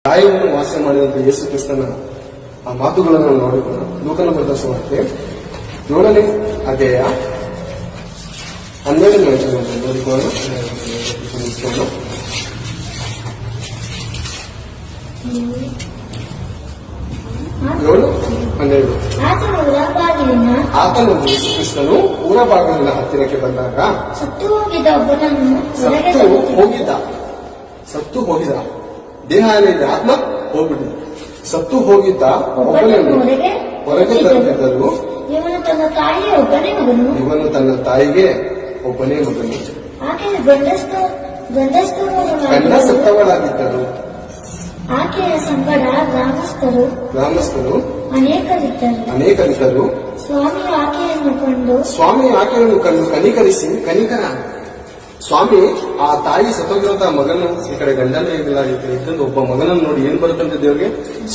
ಗಾಯವನ್ನು ವಾಸ ಮಾಡಿದಂತ ಯೇಸು ಕ್ರಿಸ್ತನ ಆ ಮಾತುಗಳನ್ನು ನೋಡಿಕೊಳ್ಳೋಣ. ಲೂಕನ ಬರೆದ ಸುವಾರ್ತೆ 7ನೇ ಅಧ್ಯಾಯ 12ನೇ ವಚನವನ್ನು ನೋಡಿಕೊಳ್ಳೋಣ. 7:12 ಆತನು ಯೇಸು ಕ್ರಿಸ್ತನು ಊರ ಬಾಗಿಲಿನ ಹತ್ತಿರಕ್ಕೆ ಬಂದಾಗ ಸತ್ತು ಹೋಗಿದ್ದ ಒಬ್ಬನನ್ನು ಸತ್ತು ಹೋಗಿದ ದೇಹ ಇದೆ, ಆತ್ಮ ಹೋಗ್ಬಿಟ್ಟಿದೆ. ಸತ್ತು ಹೋಗಿದ್ದ ಒಬ್ಬನನ್ನು ಹೊರಗೆ ತರುತ್ತಿದ್ದರು. ಇವನು ತನ್ನ ತಾಯಿಗೆ ಒಬ್ಬನೇ ಮಗನು. ಆಕೆಯ ಗಂಡ ಸತ್ತವಳಾಗಿದ್ದರು. ಆಕೆಯ ಸಂಗಡ ಗ್ರಾಮಸ್ಥರು ಅನೇಕರಿದ್ದರು. ಸ್ವಾಮಿ ಆಕೆಯನ್ನು ಕಂಡು ಕನಿಕರ ಸ್ವಾಮಿ ಆ ತಾಯಿ ಸತ್ತೋಗಿರುವಂತಹ ಮಗನು ಈ ಕಡೆ ಗಂಡನೇ ಇದ್ದಂತ ಒಬ್ಬ ಮಗನನ್ನು ನೋಡಿ ಏನ್ ಬರುತ್ತಂತೆ ದೇವ್ರಿಗೆ,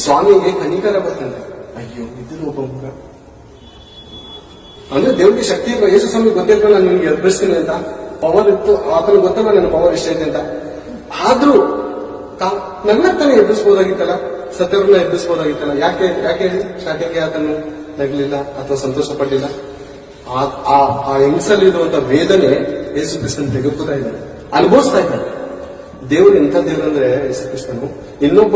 ಸ್ವಾಮಿಗೆ ಕನಿಕರ ಬರ್ತಂತೆ. ಅಯ್ಯೋ ಇದ್ದರು ಒಬ್ಬ ಮಗ ಅಂದ್ರೆ ದೇವ್ರಿಗೆ ಶಕ್ತಿ ಇರುವ. ಯೇಸು ಸ್ವಾಮಿ ಗೊತ್ತಿರ್ತಾನೆ ನಾನು ನಿಮ್ಗೆ ಎದುರಿಸ್ತೀನಿ ಅಂತ, ಪವರ್ ಇತ್ತು, ಆತನ ಗೊತ್ತಲ್ಲ ನನ್ನ ಪವರ್ ಎಷ್ಟೈತೆ ಅಂತ. ಆದ್ರೂ ನನ್ನ ತಾನೇ ಎದುರಿಸಬಹುದಾಗಿತ್ತಲ್ಲ, ಸತ್ಯವ್ರನ್ನ ಎದುರಿಸಬಹುದಾಗಿತ್ತಲ್ಲ. ಯಾಕೆ ಆತನು ನಗಲಿಲ್ಲ ಅಥವಾ ಸಂತೋಷ ಪಟ್ಟಿಲ್ಲ? ಆ ಹೆಂಗಸಲ್ಲಿರುವಂತ ವೇದನೆ ಯೇಸು ಕ್ರಿಸ್ತನ್ ತೆಗೆದುಕೊತಾ ಇದ್ದಾನೆ, ಅನುಭವಿಸ್ತಾ ಇದ್ದಾನೆ. ದೇವರು ಎಂಥ ದೇವರಂದ್ರೆ ಯೇಸು ಕ್ರಿಸ್ತನು ಇನ್ನೊಬ್ಬ